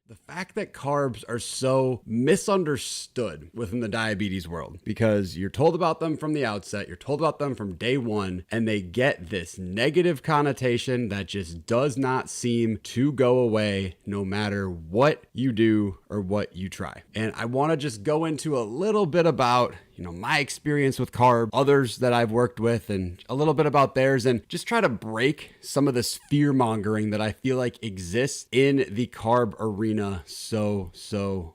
The fact that carbs are so misunderstood within the diabetes world because you're told about them from the outset, you're told about them from day one, and they get this negative connotation that just does not seem to go away no matter what you do or what you try. And I want to just go into a little bit about my experience with carb, others that I've worked with, and a little bit about theirs, and just try to break some of this fear-mongering that I feel like exists in the carb arena so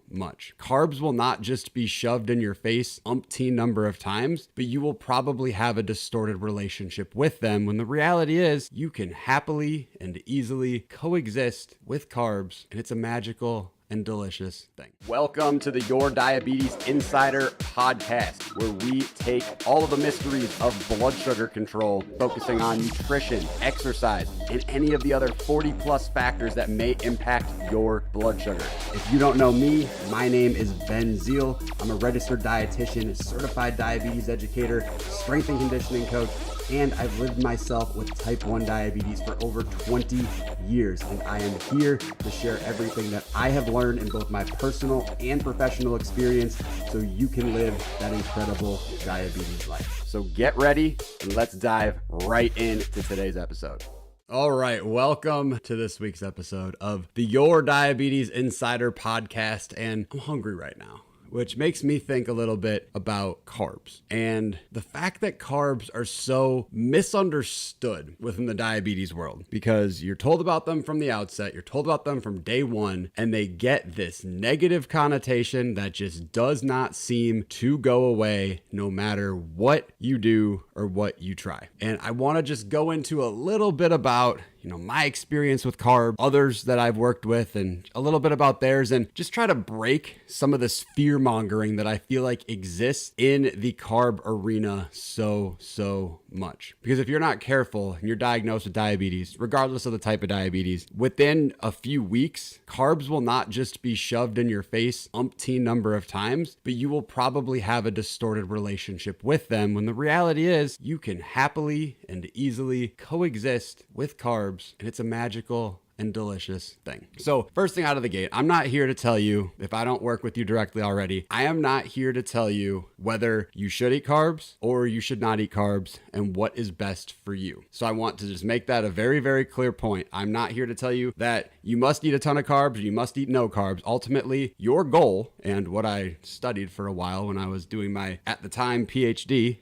much. Carbs will not just be shoved in your face umpteen number of times, but you will probably have a distorted relationship with them when the reality is you can happily and easily coexist with carbs, and it's a magical and delicious thing. Welcome to the Your Diabetes Insider podcast, where we take all of the mysteries of blood sugar control, focusing on nutrition, exercise, and any of the other 40 plus factors that may impact your blood sugar. If you don't know me, my name is Ben Zeal. I'm a registered dietitian, certified diabetes educator, strength and conditioning coach, and I've lived myself with type 1 diabetes for over 20 years, and I am here to share everything that I have learned in both my personal and professional experience so you can live that incredible diabetes life. So get ready and let's dive right into today's episode. All right, welcome to this week's episode of the Your Diabetes Insider podcast, and I'm hungry right now, which makes me think a little bit about carbs and the fact that carbs are so misunderstood within the diabetes world because you're told about them from the outset, you're told about them from day one, and they get this negative connotation that just does not seem to go away no matter what you do or what you try. And I want to just go into a little bit about my experience with carb, others that I've worked with, and a little bit about theirs, and just try to break some of this fear-mongering that I feel like exists in the carb arena so much. Because if you're not careful and you're diagnosed with diabetes, regardless of the type of diabetes, within a few weeks, carbs will not just be shoved in your face umpteen number of times, but you will probably have a distorted relationship with them when the reality is you can happily and easily coexist with carbs, and it's a magical and delicious thing. So first thing out of the gate, I'm not here to tell you, if I don't work with you directly already, I am not here to tell you whether you should eat carbs or you should not eat carbs and what is best for you. So I want to just make that a very clear point. I'm not here to tell you that you must eat a ton of carbs or you must eat no carbs. Ultimately, your goal, and what I studied for a while when I was doing my, at the time, PhD,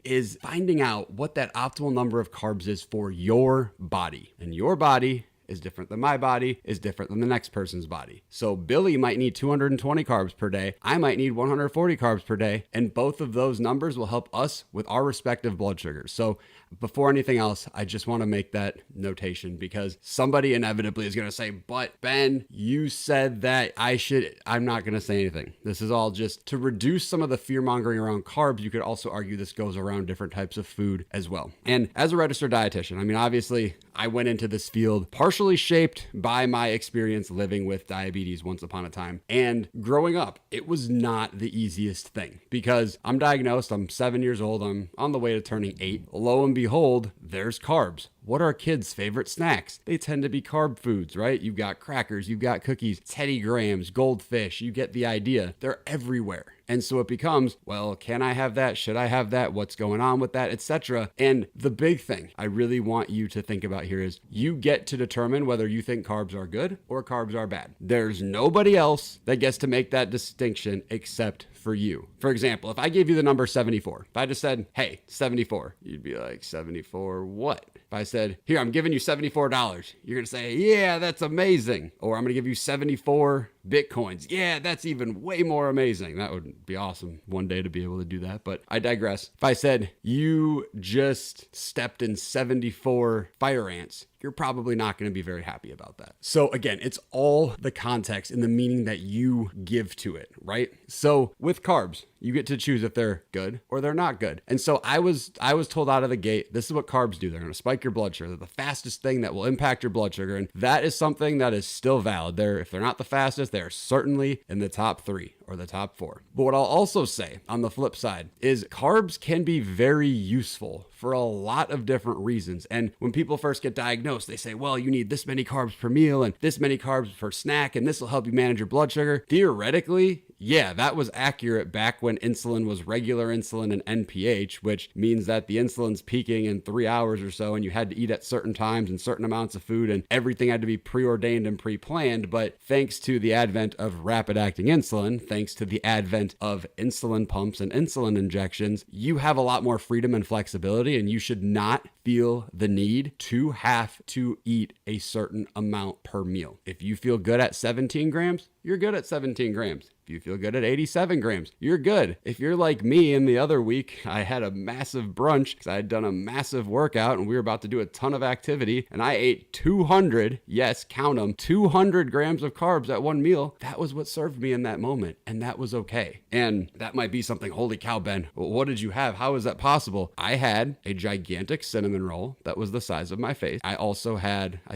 is finding out what that optimal number of carbs is for your body. And your body is different than my body, is different than the next person's body. So Billy might need 220 carbs per day. I might need 140 carbs per day. And both of those numbers will help us with our respective blood sugars. So before anything else, I just want to make that notation because somebody inevitably is going to say, but Ben, you said that I'm not going to say anything. This is all just to reduce some of the fear mongering around carbs. You could also argue this goes around different types of food as well. And as a registered dietitian, obviously I went into this field partially shaped by my experience living with diabetes once upon a time. And growing up, it was not the easiest thing because I'm diagnosed, I'm 7 years old, I'm on the way to turning 8. Lo and behold, there's carbs. What are kids' favorite snacks? They tend to be carb foods, right? You've got crackers, you've got cookies, Teddy Grahams, Goldfish, you get the idea. They're everywhere. And so it becomes, well, can I have that? Should I have that? What's going on with that, etc.? And the big thing I really want you to think about here is you get to determine whether you think carbs are good or carbs are bad. There's nobody else that gets to make that distinction except for you. For example, if I gave you the number 74, if I just said, hey, 74, you'd be like, 74 what? If I said, here, I'm giving you $74, you're going to say, yeah, that's amazing. Or I'm going to give you 74 Bitcoins. Yeah, that's even way more amazing. That would be awesome one day to be able to do that. But I digress. If I said you just stepped in 74 fire ants, you're probably not going to be very happy about that. So again, it's all the context and the meaning that you give to it, right? So with carbs, you get to choose if they're good or they're not good. And so I was told out of the gate, this is what carbs do. They're going to spike your blood sugar. They're the fastest thing that will impact your blood sugar. And that is something that is still valid. If they're not the fastest, they're certainly in the top 3 or the top 4. But what I'll also say on the flip side is carbs can be very useful for a lot of different reasons. And when people first get diagnosed, they say, well, you need this many carbs per meal and this many carbs per snack, and this will help you manage your blood sugar. Theoretically, yeah, that was accurate back when insulin was regular insulin and NPH, which means that the insulin's peaking in 3 hours or so, and you had to eat at certain times and certain amounts of food, and everything had to be preordained and pre-planned. But thanks to the advent of rapid-acting insulin, thanks to the advent of insulin pumps and insulin injections, you have a lot more freedom and flexibility, and you should not feel the need to have to eat a certain amount per meal. If you feel good at 17 grams, you're good at 17 grams. If you feel good at 87 grams, you're good. If you're like me, in the other week, I had a massive brunch because I had done a massive workout and we were about to do a ton of activity, and I ate 200, yes, count them, 200 grams of carbs at one meal. That was what served me in that moment, and that was okay. And that might be something, holy cow, Ben, what did you have? How is that possible? I had a gigantic cinnamon roll that was the size of my face. I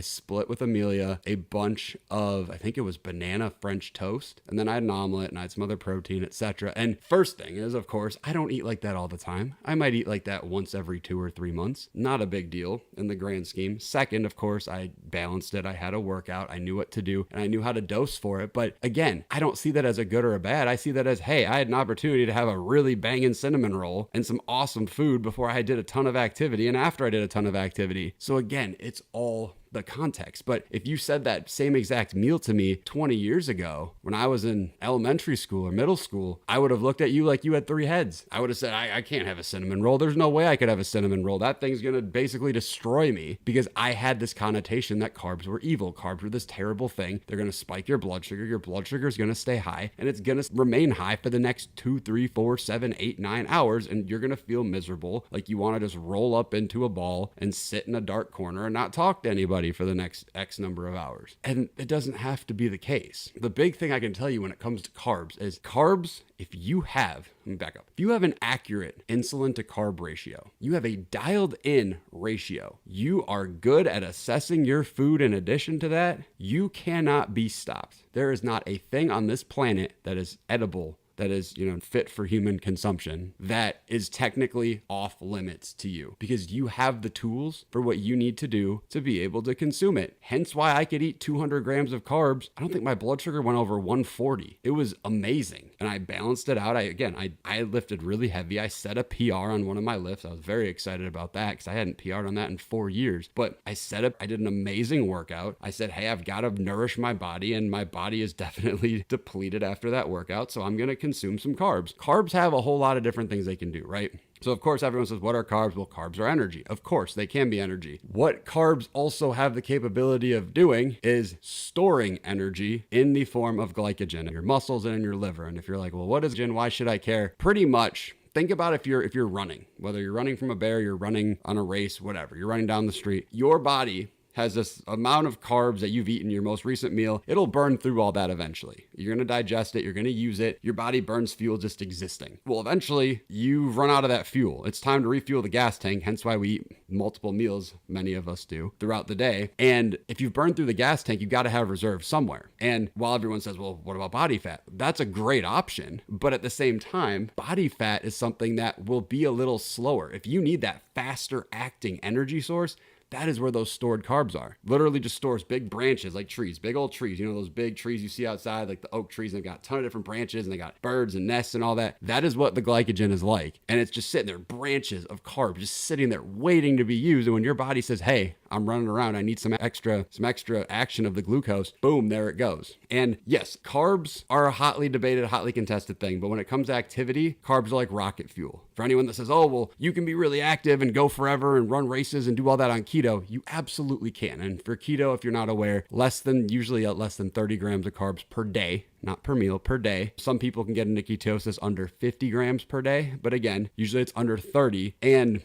split with Amelia a bunch of, I think it was banana French toast, and then I had an omelet, and I had some other protein, etc. And first thing is, of course, I don't eat like that all the time. I might eat like that once every 2 or 3 months. Not a big deal in the grand scheme. Second, of course, I balanced it. I had a workout. I knew what to do, and I knew how to dose for it. But again, I don't see that as a good or a bad. I see that as, hey, I had an opportunity to have a really banging cinnamon roll and some awesome food before I did a ton of activity and after I did a ton of activity. So again, it's all the context. But if you said that same exact meal to me 20 years ago, when I was in elementary school or middle school, I would have looked at you like you had 3 heads. I would have said, I can't have a cinnamon roll. There's no way I could have a cinnamon roll. That thing's going to basically destroy me, because I had this connotation that carbs were evil. Carbs were this terrible thing. They're going to spike your blood sugar. Your blood sugar is going to stay high, and it's going to remain high for the next 2, 3, 4, 7, 8, 9 hours. And you're going to feel miserable. Like you want to just roll up into a ball and sit in a dark corner and not talk to anybody for the next X number of hours. And it doesn't have to be the case. The big thing I can tell you when it comes to carbs is carbs, if you have an accurate insulin to carb ratio, you have a dialed in ratio, you are good at assessing your food. In addition to that, you cannot be stopped. There is not a thing on this planet that is edible, that is, fit for human consumption, that is technically off limits to you, because you have the tools for what you need to do to be able to consume it. Hence why I could eat 200 grams of carbs. I don't think my blood sugar went over 140. It was amazing. And I balanced it out. I lifted really heavy. I set a PR on one of my lifts. I was very excited about that because I hadn't PR'd on that in 4 years. But I did an amazing workout. I said, hey, I've got to nourish my body, and my body is definitely depleted after that workout. So I'm going to consume some carbs. Carbs have a whole lot of different things they can do, right? So of course, everyone says, what are carbs? Well, carbs are energy. Of course, they can be energy. What carbs also have the capability of doing is storing energy in the form of glycogen in your muscles and in your liver. And if you're like, well, what is glycogen? Why should I care? Pretty much, think about if you're running, whether you're running from a bear, you're running on a race, whatever, you're running down the street, your body has this amount of carbs that you've eaten your most recent meal. It'll burn through all that eventually. You're going to digest it. You're going to use it. Your body burns fuel just existing. Well, eventually you run out of that fuel. It's time to refuel the gas tank. Hence why we eat multiple meals. Many of us do throughout the day. And if you've burned through the gas tank, you've got to have reserves somewhere. And while everyone says, well, what about body fat? That's a great option. But at the same time, body fat is something that will be a little slower. If you need that faster acting energy source, that is where those stored carbs are. Literally just stores big branches like trees, big old trees. Those big trees you see outside, like the oak trees, and they've got a ton of different branches and they got birds and nests and all that. That is what the glycogen is like. And it's just sitting there, branches of carbs just sitting there waiting to be used. And when your body says, hey, I'm running around, I need some extra action of the glucose, boom, there it goes. And yes, carbs are a hotly debated, hotly contested thing. But when it comes to activity, carbs are like rocket fuel. For anyone that says, oh, well, you can be really active and go forever and run races and do all that on keto, you absolutely can. And for keto, if you're not aware, usually less than 30 grams of carbs per day, not per meal, per day. Some people can get into ketosis under 50 grams per day, but again, usually it's under 30, and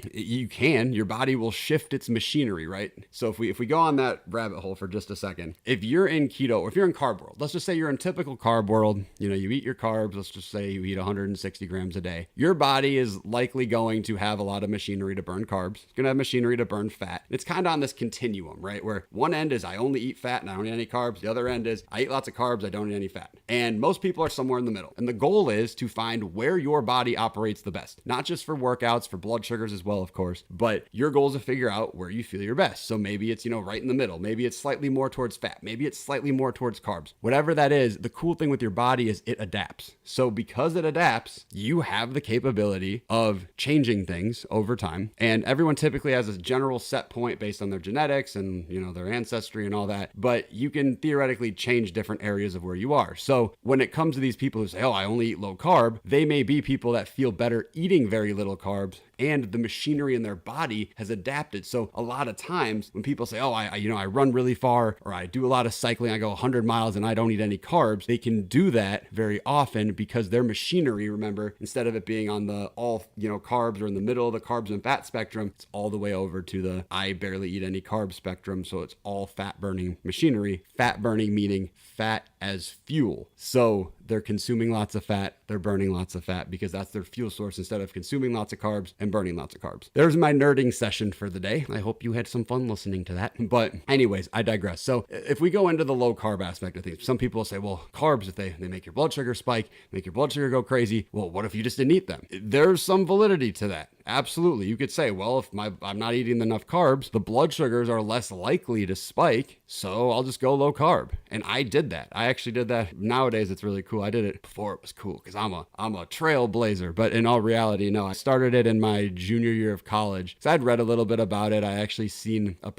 your body will shift its machinery, right? So if we go on that rabbit hole for just a second, if you're in keto, or if you're in carb world, let's just say you're in typical carb world, you eat your carbs, let's just say you eat 160 grams a day. Your body is likely going to have a lot of machinery to burn carbs. It's going to have machinery to burn fat. It's kind of on this continuum, right? Where one end is I only eat fat and I don't eat any carbs. The other end is I eat lots of carbs, I don't eat any fat. And most people are somewhere in the middle. And the goal is to find where your body operates the best, not just for workouts, for blood sugars as well, of course, but your goal is to figure out where you feel your best. So maybe it's, right in the middle. Maybe it's slightly more towards fat. Maybe it's slightly more towards carbs. Whatever that is, the cool thing with your body is it adapts. So because it adapts, you have the capability of changing things over time. And everyone typically has a general set point based on their genetics and, their ancestry and all that. But you can theoretically change different areas of where you are. So when it comes to these people who say, oh, I only eat low carb, they may be people that feel better eating very little carbs, and the machinery in their body has adapted. So a lot of times when people say, oh, I run really far, or I do a lot of cycling, I go 100 miles and I don't eat any carbs, they can do that very often because their machinery, remember, instead of it being on the all, carbs or in the middle of the carbs and fat spectrum, it's all the way over to the I barely eat any carb spectrum. So it's all fat burning machinery. Fat burning meaning fat as fuel. So they're consuming lots of fat, they're burning lots of fat because that's their fuel source instead of consuming lots of carbs and burning lots of carbs. There's my nerding session for the day. I hope you had some fun listening to that. But anyways, I digress. So if we go into the low carb aspect of things, some people will say, well, carbs, if they make your blood sugar spike, make your blood sugar go crazy. Well, what if you just didn't eat them? There's some validity to that. Absolutely. You could say, well, if I'm not eating enough carbs, the blood sugars are less likely to spike, so I'll just go low carb. And I did that. I actually did that. Nowadays, it's really cool. I did it before it was cool because I'm a trailblazer. But in all reality, no, I started it in my junior year of college. So I'd read a little bit about it. I actually seen a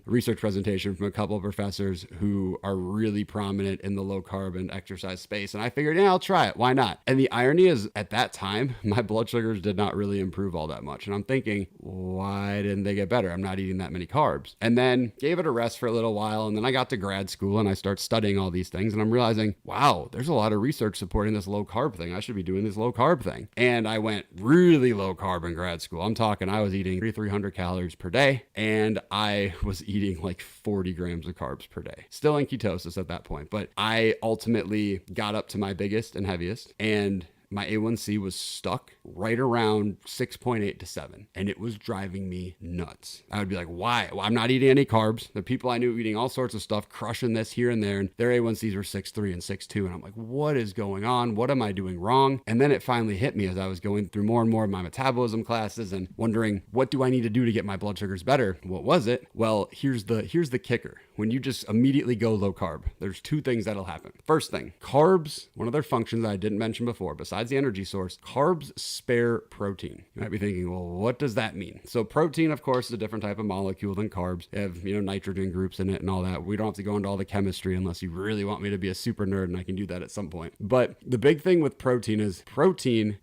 research presentation from a couple of professors who are really prominent in the low carb and exercise space. And I figured, I'll try it. Why not? And the irony is at that time, my blood sugars did not really improve all that much. And I'm thinking, why didn't they get better? I'm not eating that many carbs. And then gave it a rest for a little while. And then I got to grad school and I start studying all these things. And I'm realizing, wow, there's a lot of research supporting this low carb thing. I should be doing this low carb thing. And I went really low carb in grad school. I'm talking, I was eating 300 calories per day. And I was eating like 40 grams of carbs per day. Still in ketosis at that point. But I ultimately got up to my biggest and heaviest. And my A1C was stuck right around 6.8 to 7. And it was driving me nuts. I would be like, why? Well, I'm not eating any carbs. The people I knew eating all sorts of stuff, crushing this here and there, and their A1Cs were 6.3 and 6.2. And I'm like, what is going on? What am I doing wrong? And then it finally hit me as I was going through more and more of my metabolism classes and wondering, what do I need to do to get my blood sugars better? What was it? Well, here's the kicker. When you just immediately go low carb, there's two things that'll happen. First thing, carbs, one of their functions that I didn't mention before, besides the energy source, carbs spare protein. You might be thinking, well, what does that mean? So protein, of course, is a different type of molecule than carbs. They have, nitrogen groups in it and all that. We don't have to go into all the chemistry unless you really want me to be a super nerd, and I can do that at some point. But the big thing with protein is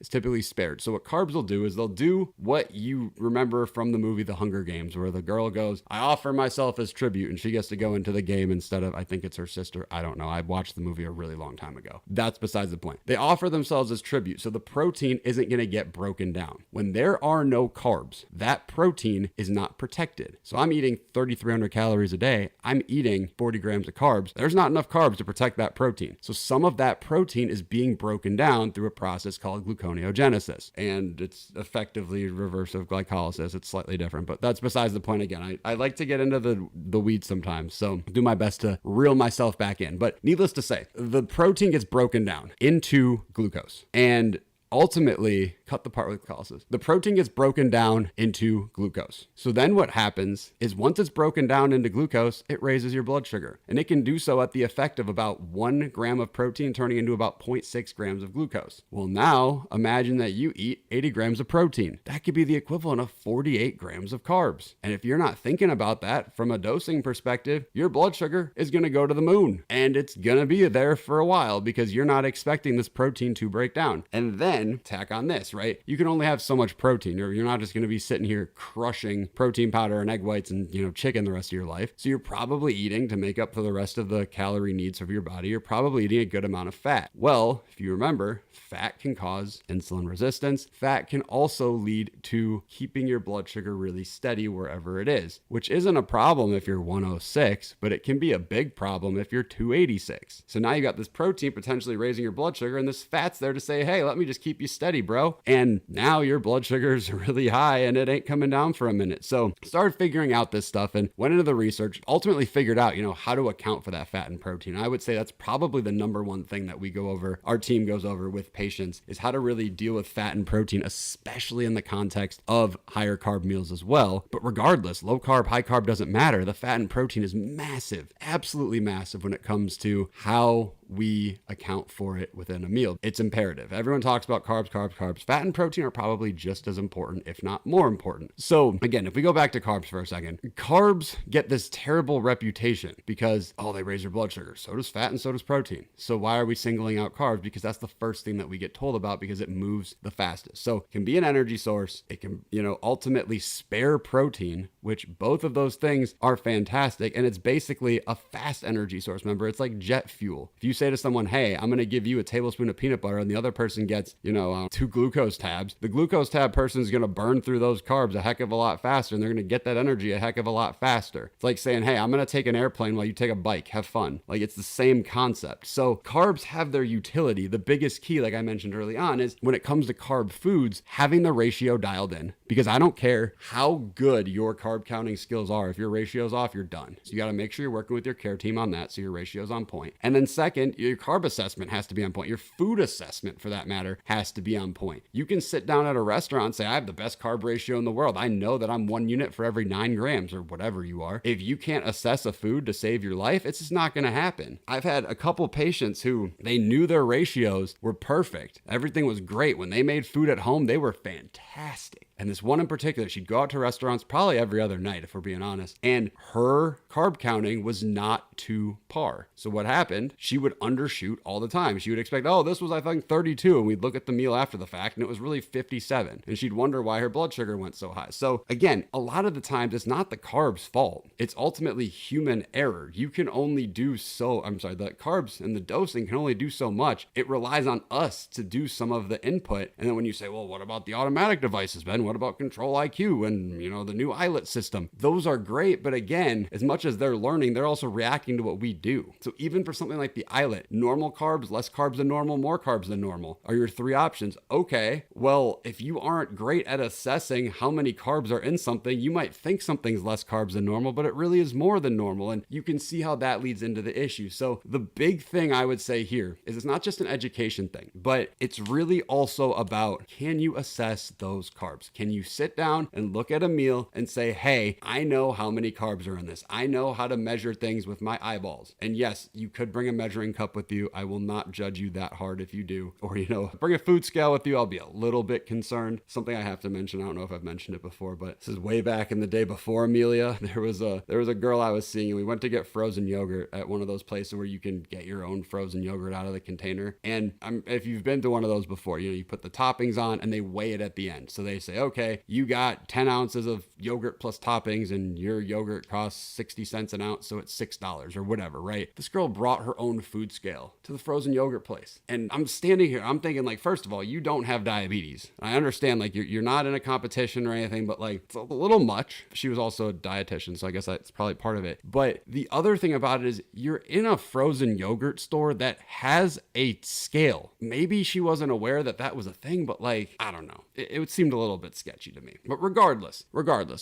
typically spared. So what carbs will do is they'll do what you remember from the movie The Hunger Games, where the girl goes, I offer myself as tribute, and she gets to go into the game instead of, I think it's her sister. I don't know. I watched the movie a really long time ago. That's besides the point. They offer themselves as tribute. So the protein isn't going to get broken down. When there are no carbs, that protein is not protected. So I'm eating 3,300 calories a day. I'm eating 40 grams of carbs. There's not enough carbs to protect that protein. So some of that protein is being broken down through a process called gluconeogenesis. And it's effectively reverse of glycolysis. It's slightly different, but that's besides the point. Again, I like to get into the weeds sometimes. So do my best to reel myself back in. But needless to say, the protein gets broken down into glucose. And ultimately, cut the part with glycolysis. The protein gets broken down into glucose. So then what happens is once it's broken down into glucose, it raises your blood sugar. And it can do so at the effect of about 1 gram of protein turning into about 0.6 grams of glucose. Well, now imagine that you eat 80 grams of protein. That could be the equivalent of 48 grams of carbs. And if you're not thinking about that from a dosing perspective, your blood sugar is going to go to the moon. And it's going to be there for a while because you're not expecting this protein to break down. And then tack on this, right? You can only have so much protein. You're not just going to be sitting here crushing protein powder and egg whites and, chicken the rest of your life. So you're probably eating to make up for the rest of the calorie needs of your body. You're probably eating a good amount of fat. Well, if you remember, fat can cause insulin resistance. Fat can also lead to keeping your blood sugar really steady wherever it is, which isn't a problem if you're 106, but it can be a big problem if you're 286. So now you got this protein potentially raising your blood sugar, and this fat's there to say, hey, let me just keep keep you steady, bro. And now your blood sugars are really high and it ain't coming down for a minute. So started figuring out this stuff and went into the research, ultimately figured out, how to account for that fat and protein. I would say that's probably the number one thing that we go over, our team goes over with patients, is how to really deal with fat and protein, especially in the context of higher carb meals as well. But regardless, low carb, high carb doesn't matter. The fat and protein is massive, absolutely massive when it comes to how we account for it within a meal. It's imperative. Everyone talks about carbs, carbs, carbs. Fat and protein are probably just as important, if not more important. So again, if we go back to carbs for a second, carbs get this terrible reputation because, they raise your blood sugar. So does fat and so does protein. So why are we singling out carbs? Because that's the first thing that we get told about because it moves the fastest. So it can be an energy source. It can, ultimately spare protein, which both of those things are fantastic. And it's basically a fast energy source. Remember, it's like jet fuel. If you say to someone, hey, I'm going to give you a tablespoon of peanut butter and the other person gets, 2 glucose tabs, the glucose tab person is going to burn through those carbs a heck of a lot faster and they're going to get that energy a heck of a lot faster. It's like saying, hey, I'm going to take an airplane while you take a bike, have fun. Like it's the same concept. So carbs have their utility. The biggest key, like I mentioned early on, is when it comes to carb foods, having the ratio dialed in, because I don't care how good your carb counting skills are. If your ratio's off, you're done. So you got to make sure you're working with your care team on that so your ratio's on point. And then second, your carb assessment has to be on point. Your food assessment, for that matter, has to be on point. You can sit down at a restaurant and say, I have the best carb ratio in the world. I know that I'm 1 unit for every 9 grams or whatever you are. If you can't assess a food to save your life, it's just not going to happen. I've had a couple patients who they knew their ratios were perfect. Everything was great. When they made food at home, they were fantastic. And this one in particular, she'd go out to restaurants probably every other night, if we're being honest, and her carb counting was not to par. So what happened? She would undershoot all the time. She would expect, this was, I think, 32. And we'd look at the meal after the fact and it was really 57. And she'd wonder why her blood sugar went so high. So again, a lot of the times it's not the carbs' fault. It's ultimately human error. You can only do the carbs and the dosing can only do so much. It relies on us to do some of the input. And then when you say, well, what about the automatic devices, Ben? What about Control IQ and, the new eyelet system? Those are great. But again, as much as they're learning, they're also reacting to what we do. So even for something like the eyelet, normal carbs, less carbs than normal, more carbs than normal are your 3 options. Okay, well, if you aren't great at assessing how many carbs are in something, you might think something's less carbs than normal, but it really is more than normal. And you can see how that leads into the issue. So the big thing I would say here is it's not just an education thing, but it's really also about, can you assess those carbs? Can you sit down and look at a meal and say, hey, I know how many carbs are in this. I know how to measure things with my eyeballs. And yes, you could bring a measuring cup with you. I will not judge you that hard if you do. Or, bring a food scale with you. I'll be a little bit concerned. Something I have to mention, I don't know if I've mentioned it before, but this is way back in the day before Amelia. There was a girl I was seeing and we went to get frozen yogurt at one of those places where you can get your own frozen yogurt out of the container. And if you've been to one of those before, you put the toppings on and they weigh it at the end. So they say, okay, you got 10 ounces of yogurt plus toppings and your yogurt costs 60 cents an ounce. So it's $6 or whatever, right? This girl brought her own food scale to the frozen yogurt place. And I'm standing here, I'm thinking first of all, you don't have diabetes. I understand you're not in a competition or anything, but it's a little much. She was also a dietitian, so I guess that's probably part of it. But the other thing about it is you're in a frozen yogurt store that has a scale. Maybe she wasn't aware that that was a thing, but I don't know. It seemed a little bit sketchy to me. But regardless,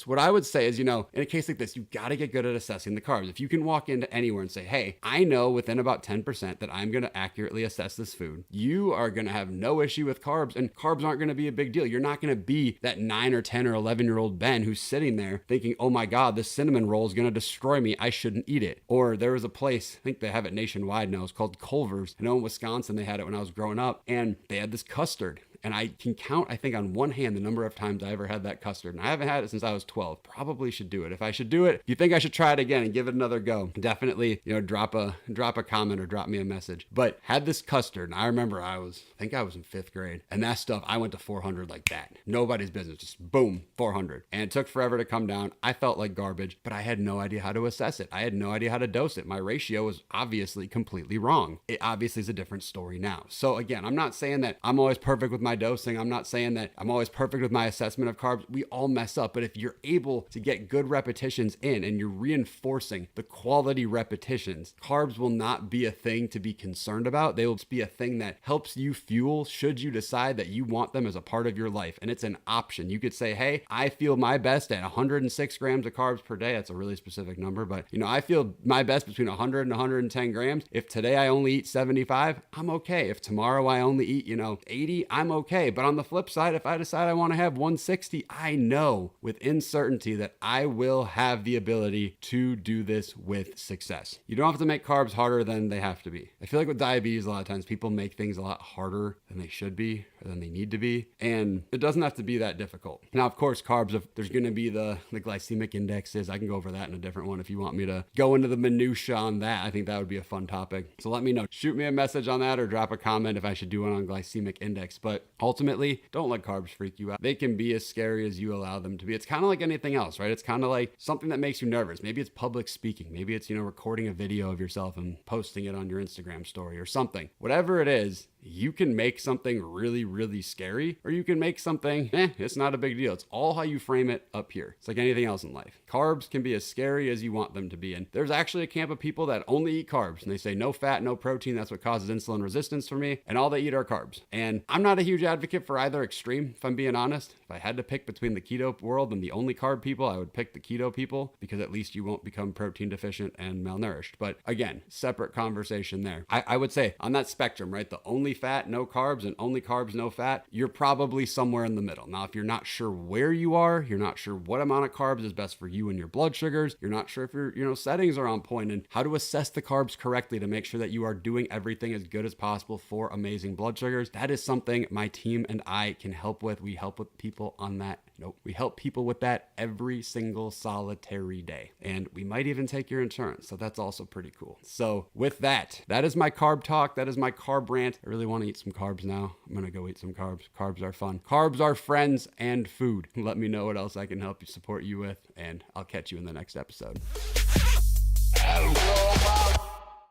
what I would say is, in a case like this, you got to get good at assessing the carbs. If you can walk into anywhere and say, hey, I know within about 10% that I'm going to accurately assess this food, you are going to have no issue with carbs, and carbs aren't going to be a big deal. You're not going to be that 9 or 10 or 11-year-old Ben who's sitting there thinking, oh my God, this cinnamon roll is going to destroy me. I shouldn't eat it. Or there was a place, I think they have it nationwide now, it's called Culver's. I know in Wisconsin they had it when I was growing up, and they had this custard. And I can count, I think, on one hand the number of times I ever had that custard. And I haven't had it since I was 12. Probably should do it. If I should do it, if you think I should try it again and give it another go, definitely, drop a comment or drop me a message. But had this custard, and I remember I think I was in 5th grade. And that stuff, I went to 400 like that. Nobody's business. Just boom, 400. And it took forever to come down. I felt like garbage, but I had no idea how to assess it. I had no idea how to dose it. My ratio was obviously completely wrong. It obviously is a different story now. So again, I'm not saying that I'm always perfect with my dosing. I'm not saying that I'm always perfect with my assessment of carbs. We all mess up, but if you're able to get good repetitions in and you're reinforcing the quality repetitions, carbs will not be a thing to be concerned about. They will just be a thing that helps you fuel should you decide that you want them as a part of your life. And it's an option. You could say, hey, I feel my best at 106 grams of carbs per day. That's a really specific number, but I feel my best between 100 and 110 grams. If today I only eat 75, I'm okay. If tomorrow I only eat, 80, I'm okay. But on the flip side, if I decide I want to have 160, I know within certainty that I will have the ability to do this with success. You don't have to make carbs harder than they have to be. I feel like with diabetes, a lot of times people make things a lot harder than they should be or than they need to be. And it doesn't have to be that difficult. Now, of course, carbs, there's going to be the glycemic indexes. I can go over that in a different one if you want me to go into the minutia on that. I think that would be a fun topic. So let me know. Shoot me a message on that or drop a comment if I should do one on glycemic index. But ultimately, don't let carbs freak you out. They can be as scary as you allow them to be. It's kind of like anything else, right? It's kind of like something that makes you nervous. Maybe it's public speaking. Maybe it's, recording a video of yourself and posting it on your Instagram story or something. Whatever it is, you can make something really, really scary, or you can make something, it's not a big deal. It's all how you frame it up here. It's like anything else in life. Carbs can be as scary as you want them to be. And there's actually a camp of people that only eat carbs and they say no fat, no protein. That's what causes insulin resistance for me. And all they eat are carbs. And I'm not a huge advocate for either extreme, if I'm being honest. If I had to pick between the keto world and the only carb people, I would pick the keto people because at least you won't become protein deficient and malnourished. But again, separate conversation there. I would say on that spectrum, right? The only fat, no carbs, and only carbs, no fat, you're probably somewhere in the middle. Now, if you're not sure where you are, you're not sure what amount of carbs is best for you and your blood sugars, you're not sure if your settings are on point and how to assess the carbs correctly to make sure that you are doing everything as good as possible for amazing blood sugars, that is something my team and I can help with. We help with people on that. We help people with that every single solitary day. And we might even take your insurance. So that's also pretty cool. So with that is my carb talk. That is my carb rant. I really want to eat some carbs now. I'm going to go eat some carbs. Carbs are fun. Carbs are friends and food. Let me know what else I can help you support you with. And I'll catch you in the next episode.